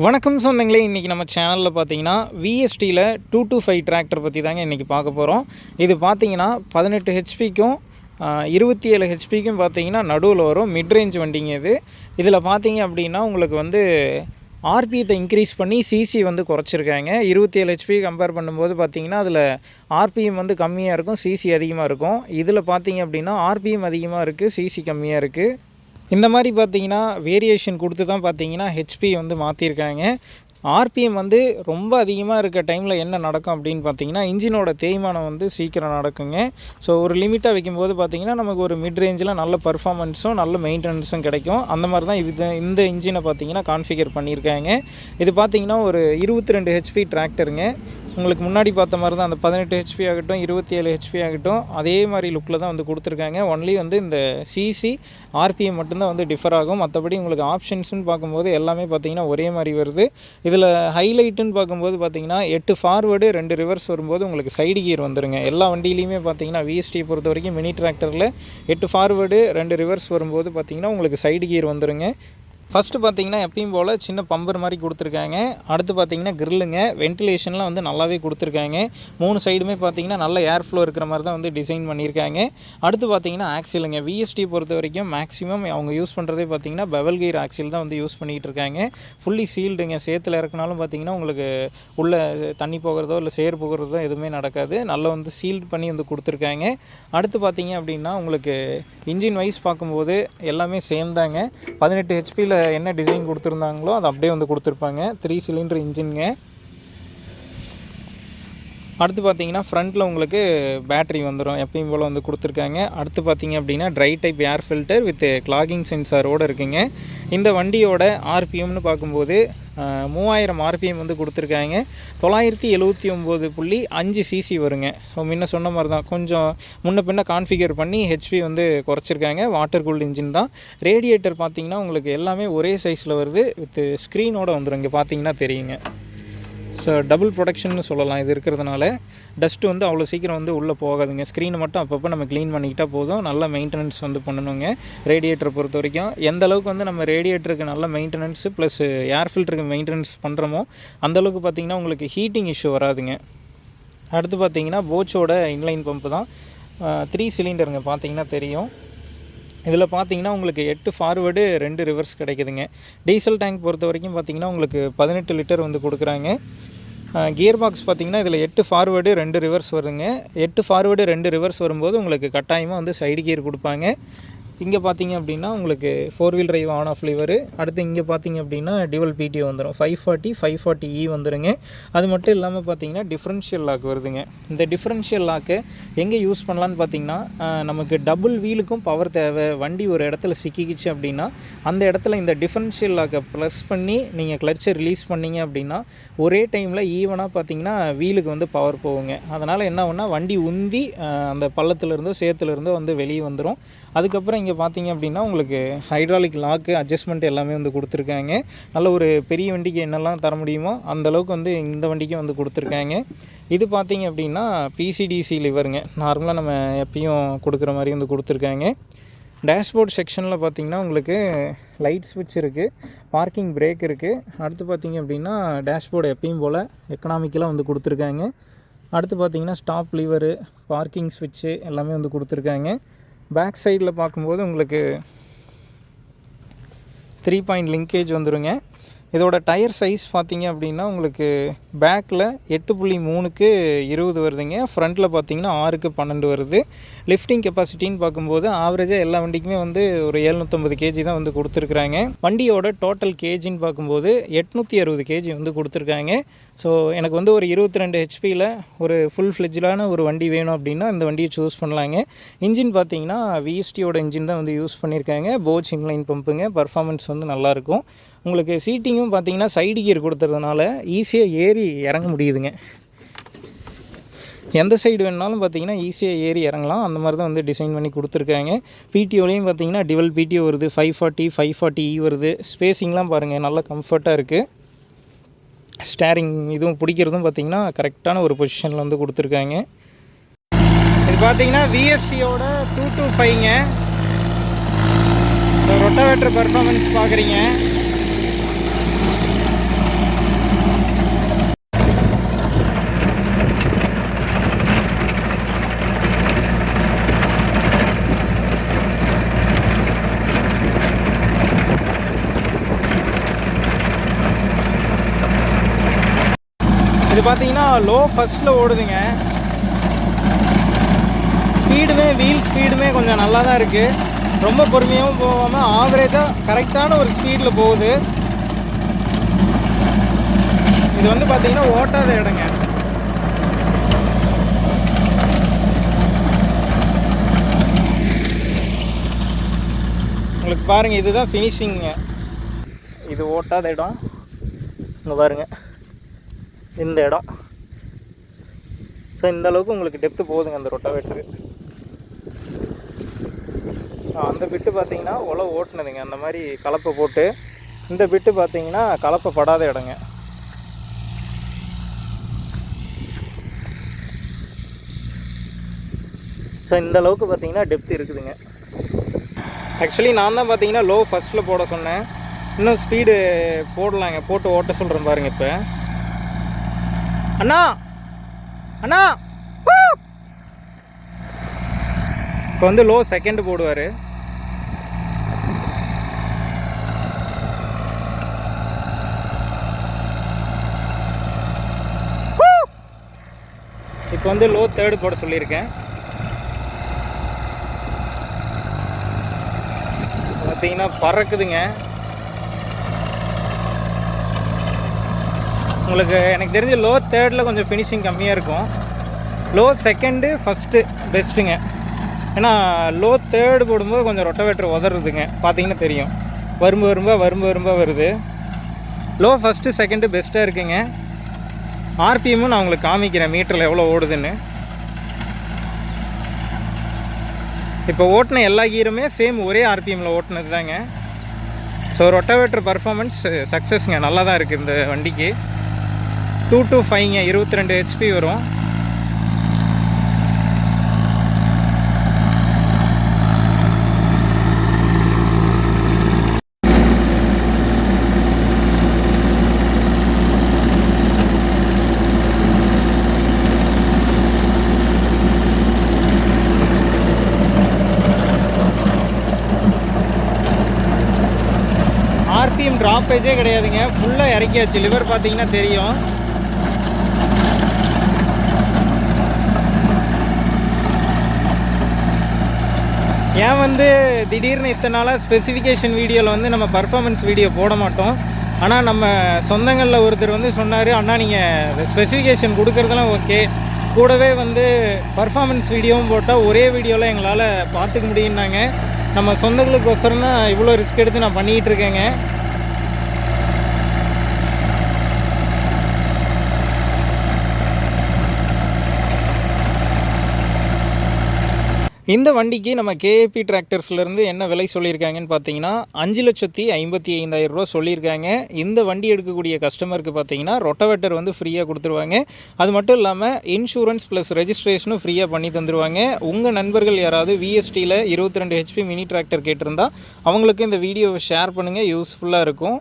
வணக்கம் சொந்தங்களே, இன்றைக்கி நம்ம சேனலில் பார்த்தீங்கன்னா விஎஸ்டியில் 225 டிராக்டர் பற்றி தாங்க இன்றைக்கி பார்க்க போகிறோம். இது பார்த்தீங்கன்னா 18 ஹெச்பிக்கும் 27 ஹெச்பிக்கும் பார்த்தீங்கன்னா நடுவில் வரும் மிட் ரேஞ்ச் வண்டிங்க இது. இதில் பார்த்தீங்க அப்படின்னா உங்களுக்கு வந்து ஆர்பிஎத்தை இன்க்ரீஸ் பண்ணி சிசி வந்து குறைச்சிருக்காங்க. 27 ஹெச்பி கம்பேர் பண்ணும்போது பார்த்தீங்கன்னா அதில் ஆர்பிஎம் வந்து கம்மியாக இருக்கும், சிசி அதிகமாக இருக்கும். இதில் பார்த்தீங்க அப்படின்னா ஆர்பிஎம் அதிகமாக இருக்குது, சிசி கம்மியாக இருக்குது. இந்த மாதிரி பார்த்தீங்கன்னா வேரியேஷன் கொடுத்து தான் பார்த்தீங்கன்னா ஹெச்பி வந்து மாற்றிருக்காங்க. ஆர்பிஎம் வந்து ரொம்ப அதிகமாக இருக்க டைமில் என்ன நடக்கும் அப்படின்னு பார்த்தீங்கன்னா இன்ஜினோட தேய்மானம் வந்து சீக்கிரம் நடக்குங்க. ஸோ ஒரு லிமிட்டாக வைக்கும்போது பார்த்தீங்கன்னா நமக்கு ஒரு மிட் ரேஞ்சில் நல்ல பர்ஃபார்மன்ஸும் நல்ல மெயின்டெனன்ஸும் கிடைக்கும். அந்த மாதிரி தான் இந்த இன்ஜினை பார்த்தீங்கன்னா கான்ஃபிகர் பண்ணியிருக்காங்க. இது பார்த்தீங்கன்னா ஒரு 22 ஹெச்பி டிராக்டருங்க. உங்களுக்கு முன்னாடி பார்த்த மாதிரி தான் அந்த 18 ஹெச்பி ஆகட்டும் 27 ஹெச்பி ஆகட்டும் அதே மாதிரி லுக்கில் தான் வந்து கொடுத்துருக்காங்க. ஒன்லி வந்து இந்த சிசி ஆர்பிஎம் மட்டும்தான் வந்து டிஃபர் ஆகும். மற்றபடி உங்களுக்கு ஆப்ஷன்ஸ்னு பார்க்கும்போது எல்லாமே பார்த்திங்கன்னா ஒரே மாதிரி வருது. இதில் ஹைலைட்டுன்னு பார்க்கும்போது பார்த்திங்கன்னா 8 ஃபார்வேர்டு 2 ரிவர்ஸ் வரும்போது உங்களுக்கு சைடு கியர் வந்துருங்க. எல்லா வண்டியிலையுமே பார்த்திங்கன்னா விஎஸ்டியை பொறுத்த வரைக்கும் மினி டிராக்டரில் 8 ஃபார்வேர்டு 2 ரிவர்ஸ் வரும்போது பார்த்திங்கன்னா உங்களுக்கு சைடு கியர் வந்துருங்க. ஃபஸ்ட்டு பார்த்தீங்கன்னா எப்பயும் போல் சின்ன பம்பர் மாதிரி கொடுத்துருக்காங்க. அடுத்து பார்த்தீங்கன்னா கிரில்லுங்க, வென்டிலேஷன்லாம் வந்து நல்லாவே கொடுத்துருக்காங்க. 3 சைடுமே பார்த்தீங்கன்னா நல்ல ஏர் ஃப்ளோ இருக்கிற மாதிரி தான் வந்து டிசைன் பண்ணியிருக்காங்க. அடுத்து பார்த்தீங்கன்னா ஆக்சிலுங்க. விஎஸ்டி பொறுத்த வரைக்கும் மேக்ஸிமம் அவங்க யூஸ் பண்ணுறதே பார்த்தீங்கன்னா பெவல் கீர் ஆக்சில் தான் வந்து யூஸ் பண்ணிகிட்டு இருக்காங்க. ஃபுல்லி சீல்டுங்க. சேத்துல இறக்குனாலும் பார்த்தீங்கன்னா உங்களுக்கு உள்ள தண்ணி போகிறதோ இல்லை சேர் போகிறதோ எதுவுமே நடக்காது. நல்லா வந்து சீல்டு பண்ணி வந்து கொடுத்துருக்காங்க. அடுத்து பார்த்தீங்க அப்படின்னா உங்களுக்கு இன்ஜின் வைஸ் பார்க்கும்போது எல்லாமே சேம் தாங்க. 18 ஹெச்பியில் என்ன டிசைன் கொடுத்துருந்தாங்களோ அது அப்படியே வந்து கொடுத்துருப்பாங்க. 3 சிலிண்டர் இன்ஜின்ங்க. அடுத்து பார்த்தீங்கன்னா ஃப்ரண்ட்டில் உங்களுக்கு பேட்ரி வந்துடும், எப்பயும் போல் வந்து கொடுத்துருக்காங்க. அடுத்து பார்த்தீங்க அப்படின்னா dry type air filter with clogging சென்சாரோடு இருக்குங்க. இந்த வண்டியோட ஆர்பிஎம்னு பார்க்கும்போது 3000 ஆர்பிஎம் வந்து கொடுத்துருக்காங்க. 979.5 சிசி வருங்க. ஸோ முன்ன சொன்ன மாதிரி தான் கொஞ்சம் முன்ன பின்ன கான்ஃபிகர் பண்ணி ஹெச்பி வந்து குறைச்சிருக்காங்க. வாட்டர் கூல்டு இன்ஜின் தான். ரேடியேட்டர் பார்த்திங்கன்னா உங்களுக்கு எல்லாமே ஒரே சைஸில் வருது, வித் ஸ்க்ரீனோடு வந்துடும். இங்கே பார்த்தீங்கன்னா தெரியுங்க. ஸோ டபுள் ப்ரொடக்ஷன்னு சொல்லலாம். இது இருக்கிறதுனால டஸ்ட்டு வந்து அவ்வளோ சீக்கிரம் வந்து உள்ளே போகாதுங்க. ஸ்க்ரீனை மட்டும் அப்பப்போ நம்ம க்ளீன் பண்ணிக்கிட்டால் போதும். நல்ல மெயின்டெனன்ஸ் வந்து பண்ணணுங்க. ரேடியேட்டரை பொறுத்த வரைக்கும் எந்த அளவுக்கு வந்து நம்ம ரேடியேட்டருக்கு நல்ல மெயின்டெனன்ஸு ப்ளஸ் ஏர் ஃபில்டருக்கு மெயின்டெனன்ஸ் பண்ணுறோமோ அந்தளவுக்கு பார்த்திங்கன்னா உங்களுக்கு ஹீட்டிங் இஷ்யூ வராதுங்க. அடுத்து பார்த்திங்கன்னா போச்சோட இன்லைன் பம்பு தான். 3 சிலிண்டருங்க, பார்த்திங்கன்னா தெரியும். இதில் பார்த்தீங்கன்னா உங்களுக்கு 8 ஃபார்வேர்டு 2 ரிவர்ஸ் கிடைக்குதுங்க. டீசல் டேங்க் பொறுத்த வரைக்கும் பார்த்திங்கன்னா உங்களுக்கு 18 லிட்டர் வந்து கொடுக்குறாங்க. கியர் பாக்ஸ் பார்த்திங்கன்னா இதில் 8 ஃபார்வேர்டு 2 ரிவர்ஸ் வருதுங்க. 8 ஃபார்வேர்டு 2 ரிவர்ஸ் வரும்போது உங்களுக்கு கட்டாயமாக வந்து சைடு கியர் கொடுப்பாங்க. இங்கே பார்த்தீங்க அப்படின்னா உங்களுக்கு 4 wheel drive on off lever. அடுத்து இங்கே பார்த்தீங்க அப்படின்னா டியூவல் பிடிஓ வந்துடும். 540 540E வந்துடுங்க. அது மட்டும் இல்லாமல் பார்த்தீங்கன்னா டிஃப்ரென்ஷியல் லாக் வருதுங்க. இந்த டிஃப்ரென்ஷியல் லாக்கு எங்கே யூஸ் பண்ணலான்னு பார்த்தீங்கன்னா நமக்கு டபுள் வீலுக்கும் பவர் தேவை, வண்டி ஒரு இடத்துல சிக்கிக்கிச்சு அப்படின்னா அந்த இடத்துல இந்த டிஃப்ரென்ஷியல் லாக்கை ப்ளஸ் பண்ணி நீங்கள் கிளட்சை ரிலீஸ் பண்ணிங்க அப்படின்னா ஒரே டைமில் ஈவனாக பார்த்தீங்கன்னா வீலுக்கு வந்து பவர் போகுங்க. அதனால் என்ன ஆகும்னா வண்டி உந்தி அந்த பள்ளத்துலேருந்தோ சேத்துலேருந்தோ வந்து வெளியே வந்துடும். அதுக்கப்புறம் இங்கே பார்த்தீங்க அப்படின்னா உங்களுக்கு ஹைட்ராலிக் லாக்கு அட்ஜஸ்ட்மெண்ட் எல்லாமே வந்து கொடுத்துருக்காங்க. நல்ல ஒரு பெரிய வண்டிக்கு என்னெல்லாம் தர முடியுமோ அந்தளவுக்கு வந்து இந்த வண்டிக்கும் வந்து கொடுத்துருக்காங்க. இது பார்த்தீங்க அப்படின்னா பிசிடிசி லிவருங்க. நார்மலாக நம்ம எப்பயும் கொடுக்குற மாதிரி வந்து கொடுத்துருக்காங்க. டேஷ்போர்ட் செக்ஷனில் பார்த்திங்கன்னா உங்களுக்கு லைட் ஸ்விட்ச் இருக்குது, பார்க்கிங் பிரேக் இருக்குது. அடுத்து பார்த்திங்க அப்படின்னா டேஷ்போர்டு எப்பயும் போல் எக்கனாமிக்கலாக வந்து கொடுத்துருக்காங்க. அடுத்து பார்த்திங்கன்னா ஸ்டாப் லிவரு, பார்க்கிங் ஸ்விட்ச்சு எல்லாமே வந்து கொடுத்துருக்காங்க. பேக் சைடில் பார்க்கும்போது உங்களுக்கு 3 பாயிண்ட் லிங்கேஜ் வந்துடுங்க. இதோட டயர் சைஸ் பார்த்தீங்க அப்படின்னா உங்களுக்கு பேக்கில் 8.3க்கு 20 வருதுங்க. ஃப்ரண்ட்டில் பார்த்தீங்கன்னா 6க்கு 12 வருது. லிஃப்டிங் கெப்பாசிட்டின்னு பார்க்கும்போது ஆவரேஜாக எல்லா வண்டிக்குமே வந்து ஒரு 750 கேஜி தான் வந்து கொடுத்துருக்குறாங்க. வண்டியோட டோட்டல் கேஜின்னு பார்க்கும்போது 860 கேஜி வந்து கொடுத்துருக்காங்க. ஸோ எனக்கு வந்து ஒரு 22 ஹெச்பியில் ஒரு ஃபுல் ஃப்ளெஜ்டான ஒரு வண்டி வேணும் அப்படின்னா இந்த வண்டியை சூஸ் பண்ணலாங்க. இன்ஜின் பார்த்தீங்கன்னா விஎஸ்டியோட இன்ஜின் தான் வந்து யூஸ் பண்ணியிருக்காங்க. போச் இன்லைன் பம்புங்க. பர்ஃபார்மன்ஸ் வந்து நல்லாயிருக்கும். உங்களுக்கு சீட்டிங்கும் பார்த்தீங்கன்னா சைடு கியர் கொடுத்துறதுனால ஈஸியாக ஏறி இறங்க முடியுதுங்க. எந்த சைடு வேணுனாலும் பார்த்தீங்கன்னா ஈஸியாக ஏறி இறங்கலாம். அந்த மாதிரி தான் வந்து டிசைன் பண்ணி கொடுத்துருக்காங்க. பிடிஓலையும் பார்த்தீங்கன்னா டிவல் பிடிஓ வருது, 540 540E வருது. ஸ்பேஸிங்லாம் பாருங்கள் நல்லா கம்ஃபர்ட்டாக இருக்குது. ஸ்டேரிங் இதுவும் பிடிக்கிறதும் பார்த்திங்கன்னா கரெக்டான ஒரு பொசிஷனில் வந்து கொடுத்துருக்காங்க. இது பார்த்திங்கன்னா விஎஸ்டியோட 225ங்க. ரொட்டாவேட்டர் பர்ஃபார்மன்ஸ் பார்க்குறீங்க. பார்த்தீங்கன்னா லோ ஃபஸ்ட்டில் ஓடுதுங்க. ஸ்பீடுமே வீல் ஸ்பீடுமே கொஞ்சம் நல்லா தான் இருக்குது. ரொம்ப பொறுமையாகவும் போகாமல் ஆவரேஜாக கரெக்டான ஒரு ஸ்பீடில் போகுது. இது வந்து பார்த்தீங்கன்னா ஓட்டாத இடங்க. உங்களுக்கு பாருங்கள், இதுதான் ஃபினிஷிங்க. இது ஓட்டாத இடம். இங்கே பாருங்கள் இந்த இடம். ஸோ இந்த அளவுக்கு உங்களுக்கு டெப்த்து போகுதுங்க அந்த ரொட்டாவேட்டரு. அந்த பிட்டு பார்த்தீங்கன்னா உழவு ஓட்டுனதுங்க, அந்த மாதிரி கலப்பை போட்டு. இந்த பிட்டு பார்த்தீங்கன்னா கலப்பை படாத இடங்க. ஸோ இந்த அளவுக்கு பார்த்தீங்கன்னா டெப்த் இருக்குதுங்க. ஆக்சுவலி நான் தான் பார்த்தீங்கன்னா லோ ஃபஸ்ட்டில் போட சொன்னேன். இன்னும் ஸ்பீடு போடலாங்க, போட்டு ஓட்ட சொல்கிறேன் பாருங்கள். இப்போ அண்ணா அண்ணா இப்போ வந்து லோ செகண்ட் போடுவார். இப்போ வந்து லோ தேர்டு போட சொல்லியிருக்கேன். பார்த்தீங்கன்னா பறக்குதுங்க. உங்களுக்கு எனக்கு தெரிஞ்ச லோ தேர்டில் கொஞ்சம் ஃபினிஷிங் கம்மியாக இருக்கும். லோ செகண்டு ஃபஸ்ட்டு பெஸ்ட்டுங்க. ஏன்னா லோ தேர்டு போடும்போது கொஞ்சம் ரொட்டவேட்டர் உதறதுங்க, பார்த்தீங்கன்னா தெரியும். வரும்ப வருது. லோ ஃபஸ்ட்டு செகண்டு பெஸ்ட்டாக இருக்குங்க. ஆர்பிஎம்மும் நான் உங்களுக்கு காமிக்கிறேன் மீட்டரில் எவ்வளோ ஓடுதுன்னு. இப்போ ஓட்டின எல்லா கீருமே சேம் ஒரே ஆர்பிஎம்மில் ஓட்டினது தாங்க. ஸோ ரொட்டவேட்டர் பர்ஃபார்மன்ஸ் சக்ஸஸ்ங்க, நல்லா தான் இருக்குது இந்த வண்டிக்கு. 225ங்க, 22 HP வரும். ஆர்பிஎம் ட்ராப்பேஜே கிடையாதுங்க, ஃபுல்லாக இறக்கியாச்சு. லிவர் பார்த்தீங்கன்னா தெரியும். ஏன் வந்து திடீர்னு இத்தனை நாளாக ஸ்பெசிஃபிகேஷன் வீடியோவில் வந்து நம்ம பர்ஃபார்மன்ஸ் வீடியோ போட மாட்டோம். ஆனால் நம்ம சொந்தங்களில் ஒருத்தர் வந்து சொன்னார், அண்ணா நீங்கள் ஸ்பெசிஃபிகேஷன் கொடுக்குறதெல்லாம் ஓகே, கூடவே வந்து பர்ஃபார்மன்ஸ் வீடியோவும் போட்டால் ஒரே வீடியோவில் எங்களால் பார்த்துக்க முடியும்னாங்க. நம்ம சொந்தங்களுக்கோசரம் தான் இவ்வளோ ரிஸ்க் எடுத்து நான் பண்ணிகிட்டு இருக்கேங்க. இந்த வண்டிக்கு நம்ம கேஏபி டிராக்டர்ஸ்லேருந்து என்ன விலை சொல்லியிருக்காங்கன்னு பார்த்தீங்கன்னா 5,55,000 ரூபா சொல்லியிருக்காங்க. இந்த வண்டி எடுக்கக்கூடிய கஸ்டமருக்கு பார்த்தீங்கன்னா ரொட்டவேட்டர் வந்து ஃப்ரீயாக கொடுத்துருவாங்க. அது மட்டும் இல்லாமல் இன்சூரன்ஸ் ப்ளஸ் ரெஜிஸ்ட்ரேஷனும் ஃப்ரீயாக பண்ணி தந்துடுவாங்க. உங்கள் நண்பர்கள் யாராவது விஎஸ்டியில் 22 HP மினி டிராக்டர் கேட்டிருந்தா அவங்களுக்கு இந்த வீடியோவை ஷேர் பண்ணுங்கள், யூஸ்ஃபுல்லாக இருக்கும்.